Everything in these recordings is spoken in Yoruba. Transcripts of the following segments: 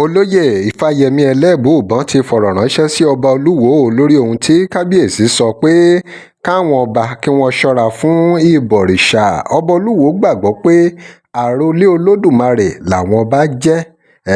olóyè Ifayemi Elebuibon ti fọ̀rọ̀ ránṣẹ́ sí Ọba Oluwo lórí ohun tí kábíyèsí sọ pé káwọn ọba kí wọ́n ṣọ́ra fún ìbọ̀rìṣà. Ọba Oluwo gbàgbọ́ pé àròlé Olódùmarè làwọn ọba jẹ́,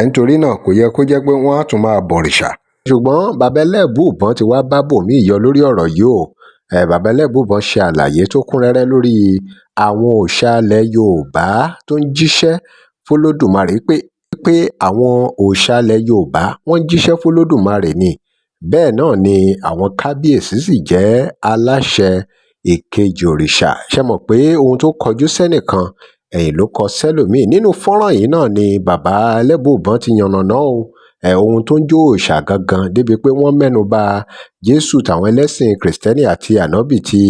nítorí náà kò yẹ kó jẹ́ pé wọ́n á tún máa bọ̀rìṣà. Ṣùgbọ́n bàbá Elebuibon ti wá bá bòmíì yọ lórí ọ̀rọ̀ yìí o. Bàbá Elebuibon ṣe àlàyé tó kún rẹ́rẹ́ lórí àwọn òòṣà ilẹ̀ Yorùbá tó ń jíṣẹ́ f'Olódùmarè pé àwọn òòṣà ilẹ̀ Yorùbá wọ́n jíṣẹ́ f'Olódùmarè ni. Bẹ́ẹ̀ náà ni àwọn kábíyèsí sì jẹ́ aláṣẹ ìkejì òrìṣà. Ṣé mọ̀ pé ohun tó kọjú sẹ́nìkan ẹ̀yìn ló kọ sẹ́lòmíì. Nínú fọ́nrán yìí náà ni bàbá Elebuibon ti yànnàná ohun tó ń jó òòṣà gangan, débi pé wọ́n mẹ́nu bà Jésù tàwọn ẹlẹ́sìn Kìrìsìtẹ́nì àti ànábì ti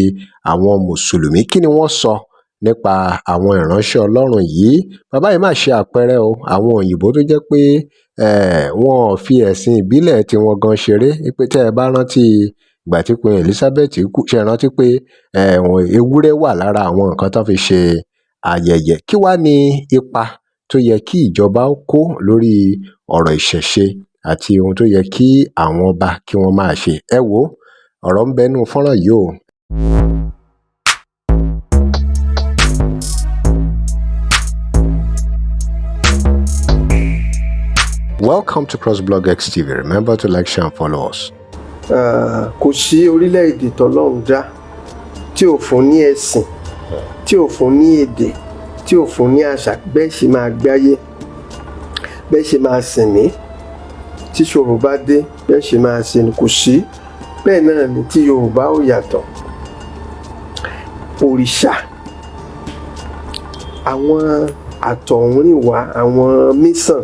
àwọn Mùsùlùmí. Kí ni wọ́n sọ nípa àwọn ìránṣẹ́ Ọlọ́run yìí? Bàbá yìí máa ṣe àpẹẹrẹ àwọn òyìnbó tó jẹ́ pé wọn ò fi ẹ̀sìn ìbílẹ̀ tiwọn gan ṣeré. Pé tẹ́ ẹ bá rántí ìgbà tí Queen Elizabeth kú, ṣe rántí pé ewúrẹ́ wà lára àwọn nǹkan tó fi ṣe ayẹyẹ. Kí wá ní ipa tó yẹ kí ìjọba kó lórí ọ̀rọ̀ ìṣẹ̀ṣe àti ohun tó yẹ kí àwọn ọba kí wọ́n máa ṣe? Ẹ wo ọ̀rọ̀ ń bẹ nínú fọ́nrán yìí o. Welcome to CrossBlog X TV. Remember to like, share and follow us. Kò sí orílẹ̀-èdè tọ́lọ́run dá tí ò fún ní ẹ̀sìn, tí ò fún ní èdè, tí ò fún ní àṣà, bẹ́ẹ̀ ṣe máa gbáyé, bẹ́ẹ̀ ṣe máa sìn mí. Tí ṣòro bá dé, bẹ́ẹ̀ ṣe máa sìn kò sí. Bẹ́ẹ̀ náà ni tí Yorùbá ò yàtọ̀. Òrìṣà, àwọn àtọ̀húnrìnwá, àwọn mísàn,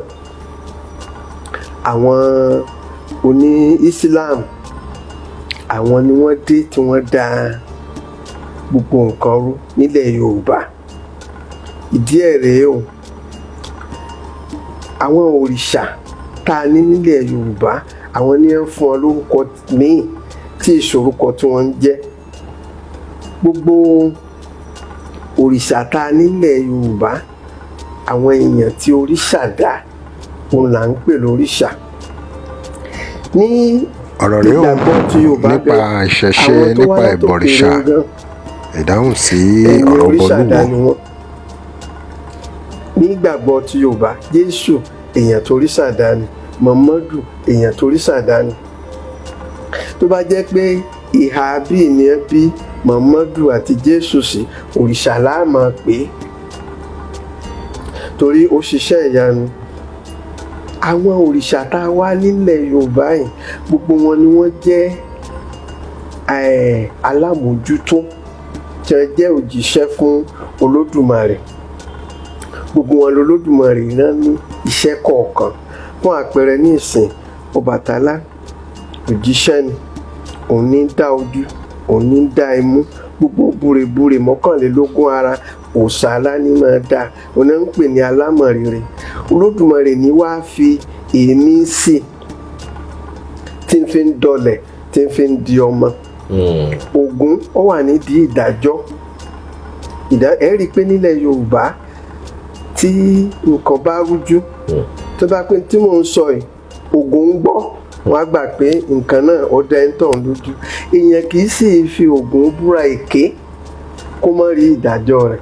àwọn oní Islam, àwọn ni wọ́n dé tí wọ́n dá gbogbo nǹkan rú nílẹ̀ Yorùbá. Ìdí ẹ̀ rèé o. Àwọn òrìṣà tá a ní nílẹ̀ Yorùbá, àwọn ni wọ́n fún wọn lórúkọ míì tí ìṣorúkọ tí wọ́n ń jẹ́. Gbogbo òrìṣà tá a ní nílẹ̀ Yorùbá, àwọn èèyàn tí òrìṣà dá, òun là ń pè lóríṣà. Ní ọ̀rọ̀ rèé o nípa ìṣẹ̀ṣe, nípa ìbọ̀rìṣà. Ìdáhùn sí ọ̀rọ̀ Ọba Oluwo. Ní ìgbàgbọ́ ti Yorùbá, Jésù èèyàn toríṣà dá ni, Muhammadu èèyàn toríṣà dá ni. Tó bá jẹ́ pé ìhà bíi ni ẹ bí Muhammadu àti Jésù sí, òrìṣà la máa pè é, torí ó ṣiṣẹ́ ìyanu. Àwọn òrìṣà tá a wá nílẹ̀ Yorùbá yìí, gbogbo wọn ni wọ́n jẹ́ alámòjútó, tí wọ́n jẹ́ òjíṣẹ́ fún Olódùmarè. Gbogbo wọn l'Olódùmarè náà ní iṣẹ́ kọ̀ọ̀kan. Fún àpẹẹrẹ ní ìsìn, Ọbàtálá òjíṣẹ́ ni, òun ní dá ojú, òun ní dá imú, gbogbo búrebúre 21 ara òòṣà alá ní máa dá, òun náà ń pè ní alámọ̀rere. Olódùmarè ní wá fi èémí sí tí ń fi ń dọlẹ̀, tí ń fi ń di ọmọ. Ògún ó wà nídìí ìdájọ́. Ẹ rí i pé nílẹ̀ Yorùbá tí nǹkan bá rújú, tó bá pé tí mò ń sọ yìí Ògún ń gbọ́, wọ́n á gbà pé nǹkan náà ó dá ẹ̀ ń tàn lójú. Èèyàn kì í sì fi Ògún búra èké kó má rí ìdájọ́ rẹ̀.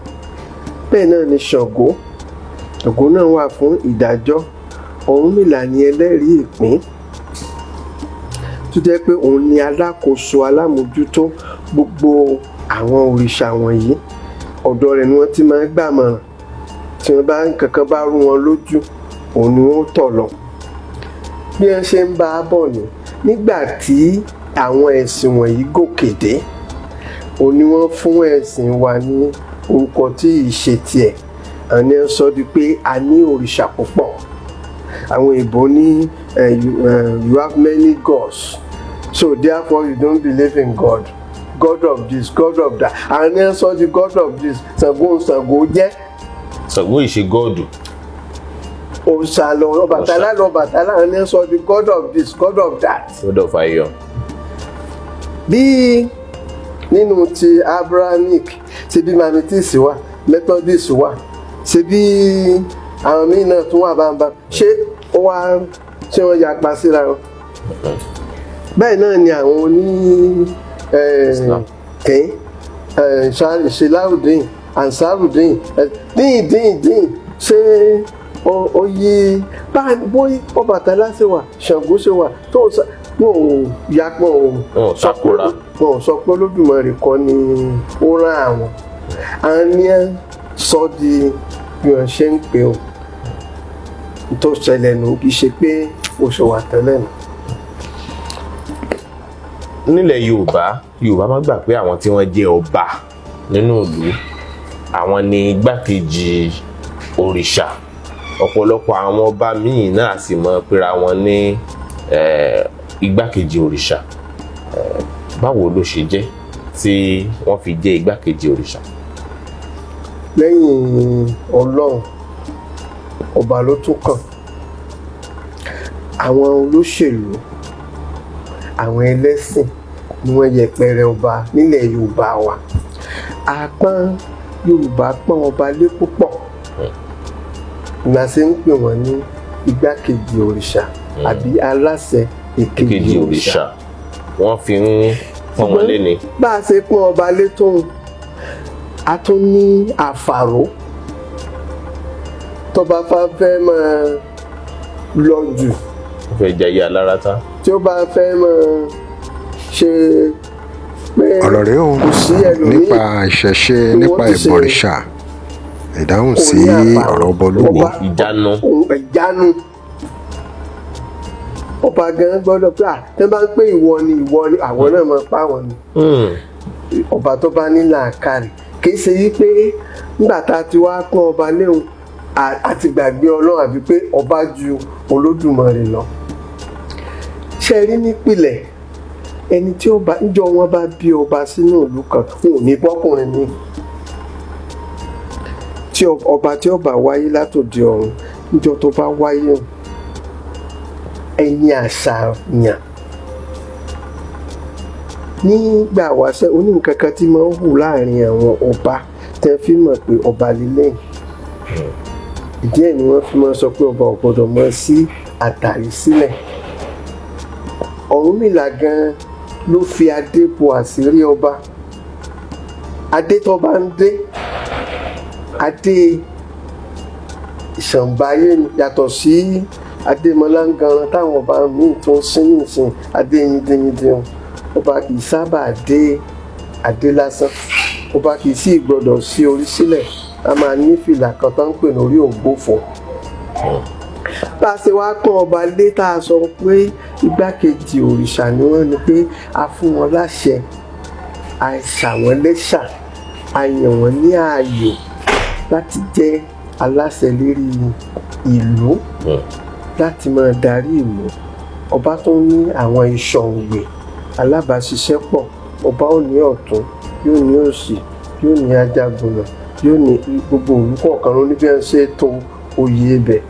Bẹ́ẹ̀ náà ni Ṣàngó. Ṣàngó náà wà fún ìdájọ́. Ọ̀rúnmìlà ni ẹlẹ́rìí ìpín, tó jẹ́ pé òun ni alákòóso, alámòjútó gbogbo àwọn òrìṣà wọ̀nyí. Ọ̀dọ̀ rẹ̀ ni wọ́n ti máa ń gbàmọ̀ràn. Tí wọ́n bá kankan bá rú wọn lójú, òun ni wọ́n tọ̀ lọ. Bí wọ́n ṣe ń bá a bọ̀ ni, nígbà tí àwọn ẹ̀sìn wọ̀nyí gòkè dé, òun ni wọ́n fún ẹ̀sìn wa ní orúkọ tí ì ṣe tiẹ̀. Àwọn ni wọ́n sọ di pé a ní òrìṣà púpọ̀. Àwọn Ìgbò ní you have many gods, so therefore you don't believe in God. God of this, God of that. Àwọn ni wọ́n sọ di God of this. Ṣàngó jẹ́. Ṣàngó ìṣe gọ́ọ̀dù. Òòṣà lọ Ọbàtálá, àwọn ni wọ́n sọ di God of this, God of that. God of Iwo. Bí nínú ti Abrahamic, ṣe bí Mametisi wà, Methodist wà, ṣe bí àwọn míì náà tún wà bámbá. Ṣé ó wá tí wọ́n yapa síra wọn. Bẹ́ẹ̀ náà ni àwọn oní Ṣeláùdín Ansarudin dín ṣé ó yí bóyá Ọbàtálá ṣe wà Ṣàngó ṣe wà tó wọn ò yapọ̀ wọn ò sọ pé Olódùmarè kọ́ ni ó rán àwọn ní sọ di bí wọ́n ṣe ń pè ó tó ṣẹlẹ̀ nù kì í ṣe pé ó ṣe wà tẹ́lẹ̀ nù. Nílẹ̀ Yorùbá máa gbà pé àwọn tí wọ́n jẹ́ ọba nínú ìlú àwọn ni igbákejì òrìṣà. Ọ̀pọ̀lọpọ̀ àwọn ọba míì náà sì mọ̀ pera wọn ní igbákejì òrìṣà. Báwo ló ṣe jẹ́ tí wọ́n fi jẹ́ igbákejì òrìṣà? Lẹ́yìn Ọlọ́run ọba ló tún kàn. Àwọn olóṣèlú àwọn ẹlẹ́sìn ni wọ́n yẹpẹrẹ ọba nílẹ̀ Yorùbá wa. Yorùbá pọ́n ọba lé púpọ̀. La ṣe ń pè wọ́n ní igbákejì òrìṣà àbí aláṣẹ èkejì òrìṣà. Wọ́n fi ń pọ́n wọn lé ni. Bá a ṣe pọ́n ọba lé tóun a tún ní àfàró tọ́ba fẹ́ máa lọ jù. Ó fẹ́ jayé alára tá. Tí ó bá fẹ́ máa ṣe pé ọ̀rọ̀ rẹ̀ o nípa ìṣẹ̀ṣe nípa ìbọ̀rìṣà ìdáhùn sí ọ̀rọ̀ Ọba Oluwo. Ìjánu ọba gan gbọ́dọ̀ pé tẹ́ bá ń pè ìwọ ni àwọn náà máa pa wọn ni. Ọba tó bá ní làákàrè kì í ṣe yí pé nígbà tá a ti wá pọ́n ọba léwu àti gbàgbé Ọlọ́run àbí pé ọba ju Olódùmarè lọ. Ṣe rí nípìnlẹ̀ ẹni tí ọba níjọ́ wọn bá bí ọba sínú ìlú kan wọn ò ní bọ́kùnrin ní. Tí ọba tí ọba wáyé látòdì ọ̀run níjọ́ tó bá wáyé ẹni àṣàyàn nígbà wáṣẹ oníǹkan kan tí máa ń hù láàrin àwọn ọba tẹ́ fi mọ̀ pé ọba lélẹ́yìn. Ìdí ẹ̀ ni wọ́n fi máa sọ pé ọba ò gbọ́dọ̀ mọ sí àtàrí sílẹ̀. Ọ̀rúnmìlà gan ló fi adé bo àṣírí ọba. Adé tó bá ń dé adé ìṣàǹbáyé yàtọ̀ sí adémọláńgaran táwọn ọba míì tó ń sìn nìsín adé yíndínyíndín. Ọba kì í sábà dé adé lásán. Ọba kì í sì gbọ́dọ̀ sí orí sílẹ̀. A máa ní fìlà kan tó ń pè ní orí ògbófò. Bá a ṣe wá pọ́n ọba lé tá a sọ pé igbákejì òrìṣà ni wọ́n ní pé a fún wọn láṣẹ a ṣà wọ́n lẹ́ṣà a yàn wọ́n ní ààyò láti jẹ́ aláṣẹ lérí ìlú láti máa darí ìlú. Ọba tó ní àwọn ìṣọ̀ǹgbè alábàáṣiṣẹ́pọ̀. Ọba ò ní ọ̀tún yóò ní òsì yóò ní ajagunà yóò ní gbogbo òru kọ̀ọ̀kan ló ní bí wọ́n ṣe to oyè ibẹ̀.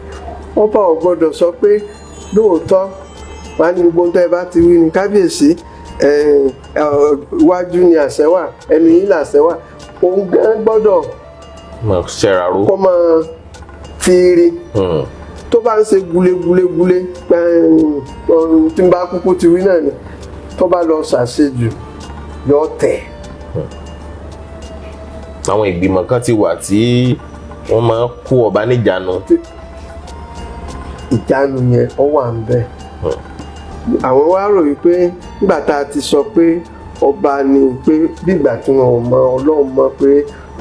Ọba ò gbọ́dọ̀ sọ pé lóòótọ́ wà ní gbogbo tẹ́ ẹ bá ti wí ní kábíyèsí iwájú ni àṣẹ wà ẹnu yìí làṣẹ wà. Òun gan gbọ́dọ̀ kọ́ máa tiiri. Tó bá ń ṣe gulegule tí n bá kúkú ti wí náà ni tó bá lọ ṣàṣejù yọ tẹ̀. Àwọn ìgbìmọ̀ kan ti wà tí wọ́n máa ń kó ọba níjànú. Ìjánu yẹn ó wà ń bẹ̀. Àwọn wá rò wípé nígbà tá a ti sọ pé ọba ni pé bígbà tí wọn ò mọ Ọlọ́run mọ̀ pé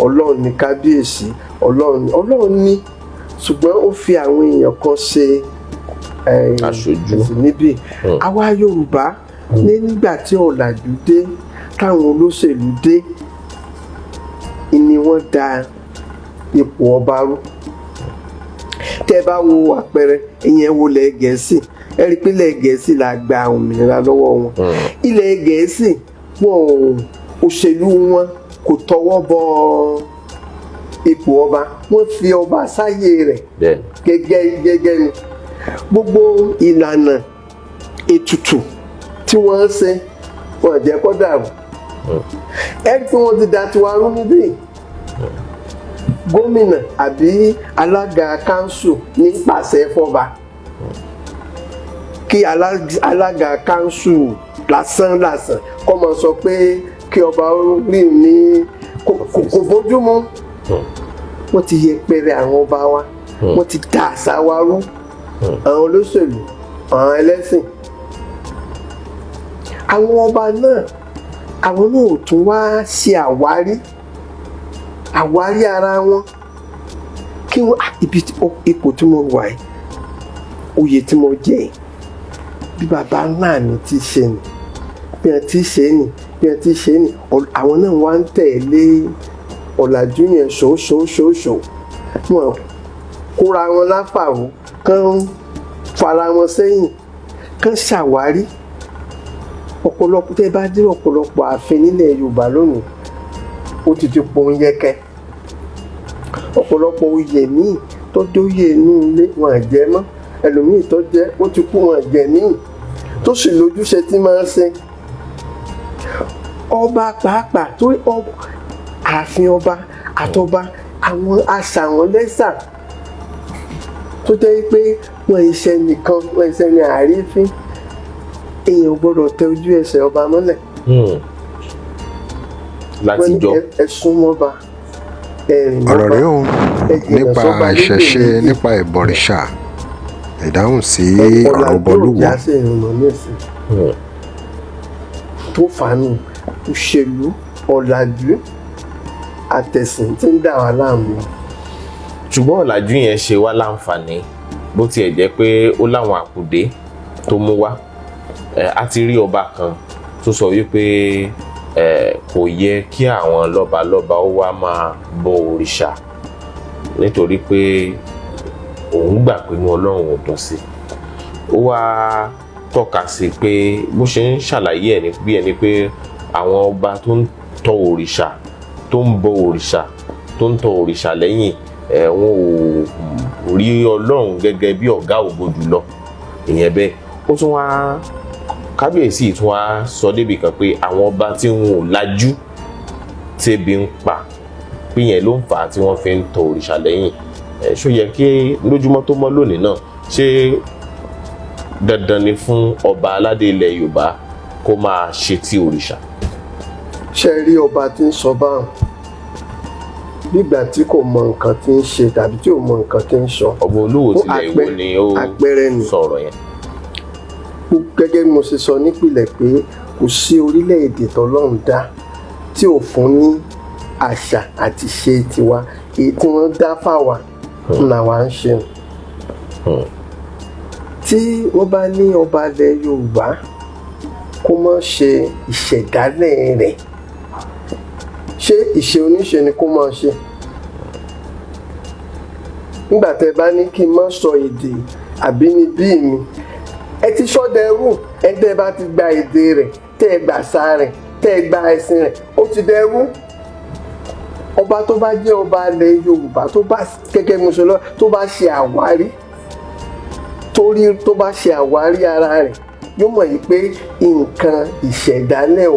Ọlọ́run ní kábíyèsí Ọlọ́run ní ṣùgbọ́n ó fi àwọn èèyàn kan ṣe aṣojú níbí. Àwa Yorùbá nígbà tí ọ̀làjú dé táwọn olóṣèlú dé ni wọ́n da ipò ọba rú. Tẹ́ bá wo àpẹẹrẹ ìyẹn wo ilẹ̀ Gẹ̀ẹ́sì ẹ rí i pé ilẹ̀ Gẹ̀ẹ́sì la gba òmìnira lọ́wọ́ wọn. Ilẹ̀ Gẹ̀ẹ́sì òṣèlú wọn kò tọwọ́ bọ ipò ọba. Wọ́n fi ọba sáyé rẹ̀ gẹ́gẹ́ ni. Gbogbo ìlànà ètùtù tí wọ́n ń ṣe wọn jẹ́ kó dàrú. Ẹ rí i pé wọ́n ti da tiwa rú níbí. Gómìnà àbí alága kánsù ní pàṣẹ fọba kí alága kánsù lásán kọ́ máa sọ pé kí ọba rí ní kò bójúmu. Wọ́n ti yẹpẹrẹ àwọn ọba wa, wọ́n ti da àṣà wa rú, àwọn olóṣèlú, àwọn ẹlẹ́sìn. Àwọn ọba náà, àwọn náà ò tún wá ṣe àwárí ara wọn kí wọ́n ipò tí mo wà yìí, oyè tí mo jẹ yìí, bí bàbá náà mi ti ṣe nì, bí wọ́n ti ṣe nì, àwọn náà wá ń tẹ̀lé ọ̀làjú yẹn ṣòṣòṣòṣò. Wọn kóra wọn láfàrú, kán fara wọn sẹ́yìn, kán ṣàwárí. Ọ̀pọ̀lọpọ̀ tẹ́ bá dé ọ̀pọ̀lọpọ̀ ààfin nílẹ̀ Yorùbá lónìí, ó ti pohùn yẹkẹ. Ọ̀pọ̀lọpọ̀ oyè míì tó dóyè inú ilé wọn jẹ mọ́, ẹlòmíì tó jẹ́ ó ti kú wọn jẹ míì tó sì lójúṣe tí máa ń ṣe. Ọba pàápàá torí ààfin ọba àtọba àwọn àṣà wọn lẹ́sà tó jẹ́ pé wọ́n iṣẹ́ nìkan, wọ́n iṣẹ́ ní àrífín. Èèyàn gbọ́dọ̀ tẹ ojú ẹsẹ̀ ọba mọ́lẹ̀. Láti jọ ẹ̀sùn mọ́ba ẹ̀rìn mọ́ba. Ọ̀rọ̀ rẹ̀ o nípa ìṣẹ̀ṣe, nípa ìbọ̀rìṣà, ìdáhùn sí ọ̀rọ̀ Ọba Oluwo. Tó fàánù òṣèlú, ọ̀làjú àtẹ̀sìn tí ń dà wá láàmú. Ṣùgbọ́n ọ̀làjú yẹn ṣe wá láǹfààní, bó tiẹ̀ jẹ́ pé ó láwọn àkùdé tó mú wá. A ti rí ọba kan tó sọ wípé kò yẹ kí àwọn lọ́balọ́ba ó wá máa bọ òrìṣà nítorí pé òun gbà pé inú Ọlọ́run ò dùn sí. Ó wá tọ́ka sí pé bó ṣe ń ṣàlàyé ẹ̀ bí ẹni pé àwọn ọba tó ń tọ òrìṣà, tó ń bọ òrìṣà, tó ń tọ òrìṣà lẹ́yìn, wọn ò rí Ọlọ́run gẹ́gẹ́ bí ọ̀gá ògo jùlọ. Ìyẹn bẹ́ẹ̀. Ó tún wá kábíyèsí tún wá sọ débì kan pé àwọn ọba tí wọn ò lajú tébi ń pa pé yẹn ló ń fà á tí wọ́n fi ń tọ òrìṣà lẹ́yìn. Ṣó yẹ kí lójúmọ́ tó mọ́ lónìí náà, ṣé dandan ni fún ọba aládé ilẹ̀ Yorùbá kó máa ṣe ti òrìṣà? Ṣé rí ọba tí ń sọ báwọn nígbà tí kò mọ nǹkan tí ń ṣe tàbí tí ò mọ nǹkan tí ń sọ? Ọba Olúwo tilẹ̀ Ìwó ni ó sọ̀rọ̀ yẹn. Gẹ́gẹ́ bí mo ṣe sọ nípìnlẹ̀ pé kò sí orílẹ̀-èdè tọ́lọ́run dá tí ò fún ní àṣà àti ṣe tiwa, èyí tí wọ́n dá fáwa làwa ń ṣe. Tí wọ́n bá ní ọba ilẹ̀ Yorùbá kó má ṣe ìṣẹ̀dálẹ̀ rẹ̀, ṣé ìṣe oníṣe ni kó máa ṣe? Nígbà tẹ́ bá ní kí n má sọ èdè àbínibí mi, ẹ ti sọ́dẹ̀ ẹrú. Ẹgbẹ́ bá ti gba èdè rẹ̀, tẹ́ ẹ gbà àṣà rẹ̀, tẹ́ ẹ gba ẹ̀sìn rẹ̀, ó ti dẹrú. Ọba tó bá jẹ́ ọba ilẹ̀ Yorùbá tó bá gẹ́gẹ́ bí mo ṣe lọ, tó bá ṣe àwárí, tó bá ṣe àwárí ara rẹ̀, yóò mọ̀ yìí pé nǹkan ìṣẹ̀dálẹ̀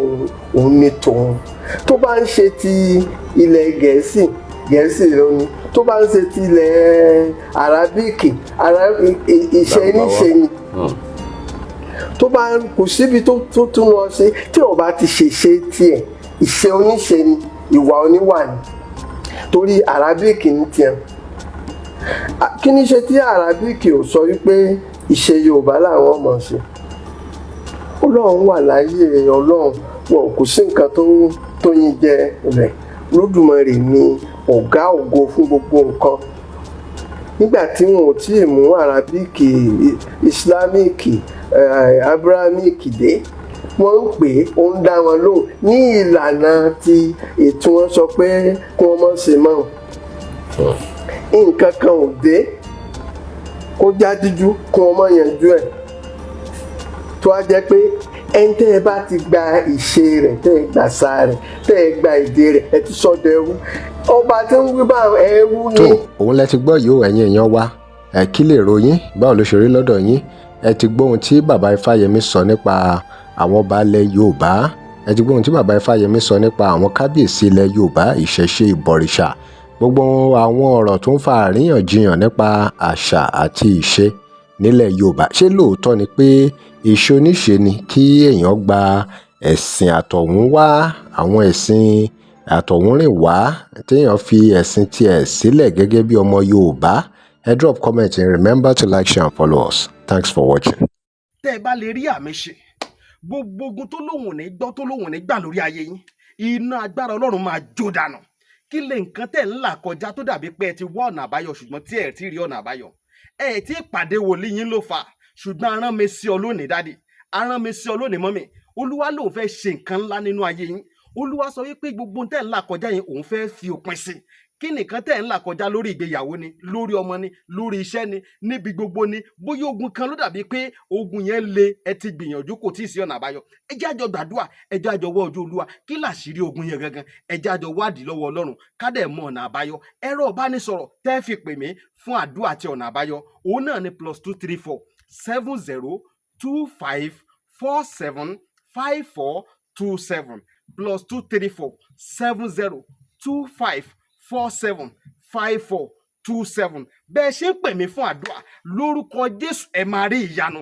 òun ni tòun. Tó bá ń ṣe ti ilẹ̀ Gẹ̀ẹ́sì lónìí, tó bá ń ṣe ti ilẹ̀ Arábíkì, iṣẹ́ níṣe ni. Tó bá kò síbi tó tún lọ sí tí ó bá ti ṣe tiẹ̀, ìṣe oníṣe ni, ìwà oníwà ni, torí Arábíkì ní tiẹ̀. Kí ni ṣe tí Arábíkì ò sọ wípé ìṣe Yorùbá làwọn mọ̀ ṣe? Ọlọ́run wà láyé Ọlọ́run, wọn kò sí nǹkan tó yín jẹ rẹ̀. Olódùmarè ni ọ̀gá ògo fún gbogbo nǹkan. Nígbà tí wọn ò tí ì mú Arábíkì, Ìsìlámíkì, Abrahamíkì dé, wọ́n ń pè é, ó ń dá wọn lóhùn ní ìlànà tí ètò wọn sọ pé kí wọ́n má ṣe mọ́. Nǹkan kan ò dé kó já díjú kí wọ́n má yanjú ẹ̀. Tó a jẹ́ pé ẹni tẹ́ ẹ bá ti gba ìṣe rẹ̀, tẹ́ ẹ gba àṣà rẹ̀, tẹ́ ẹ gba èdè rẹ̀, ẹ ti sọ́dọ̀ ẹrú. Ọba tí ń wí bá ẹrú ni. Tó òun lẹ ti gbọ́ yìí ó, ẹ̀yin èèyàn wa, kí lè ròyìn báwo ló ṣe rí lọ́dọ̀ yín? Ẹ ti gbọ́ ohun tí bàbá Ifáyẹmí sọ nípa àwọn ọba ilẹ̀ Yorùbá. Ẹ ti gbọ́ ohun tí bàbá Ifáyẹmí sọ nípa àwọn kábíyèsí ilẹ̀ Yorùbá, ìṣẹ̀ṣe, ìbọ̀rìṣà. Gbogbo àwọn ọ̀rọ̀ tó ń fa àríyànjiyàn nípa àṣà àti ìṣe nílẹ̀ Yorùbá. Ṣé lóòótọ́ ni pé ìṣoníṣe ni kí èèyàn gba ẹ̀sìn àtọ̀húnwá, àwọn ẹ̀sìn àtọ̀húnrìnwá, téèyàn fi ẹ̀sìn tiẹ̀ sílẹ̀ gẹ́gẹ́ bí ọmọ Yorùbá? Ẹ drop comment and remember to like, share and follow us. Thanks for watching. tẹ́ ẹ bá lè rí àmì ṣe gbogbo ogun tó lóhùn ní gbọ́ tó lóhùn ní gbà lórí ayé yín, iná agbára Ọlọ́run máa jó dànù. Kí lè nǹkan tẹ̀ ń là kọjá tó dàbí pé ẹ ti wá ọ̀nà àbáyọ ṣùgbọ́n tí ẹ ti rí ọ̀nà àbáyọ? Ẹ ti pàdé wòlíì yín ló fà, ṣùgbọ́n arán mi sí ọ lónìí dádì, arán mi sí ọ lónìí mọ́mì. Olúwa lòun fẹ́ ṣe nǹkan ńlá nínú ayé yín. Olúwa sọ wípé gbogbo tẹ̀ ń là kọjá yẹn òun fẹ́ fi òpin sí. Kí nìkan tẹ̀ ń là kọjá lórí ìgbéyàwó ni, lórí ọmọ ni, lórí iṣẹ́ ni, níbi gbogbo ni, bóyá ogun kan ló dàbí pé ogun yẹn le, ẹ ti gbìyànjú kò tí ì sí ọ̀nà àbáyọ. Ẹ jẹ́ àjọ gbàdúrà, ẹ jẹ́ àjọ wá ojú Olúwa. Kí làṣírí ogun yẹn gangan? Ẹ jẹ́ àjọ wádìí lọ́wọ́ Ọlọ́run ká dẹ̀ mọ ọ̀nà àbáyọ. Ẹ̀rọ ìbánisọ̀rọ̀ tẹ́ fi pè mí fún àdúrà àti ọ̀nà àbáyọ òun náà ni +234 70 25 47 5427 +234 70 25 47 5427. Bẹ́ẹ̀ ṣe ń pè mí fún àdúrà lórúkọ Jésù, ẹ máa rí ìyanu.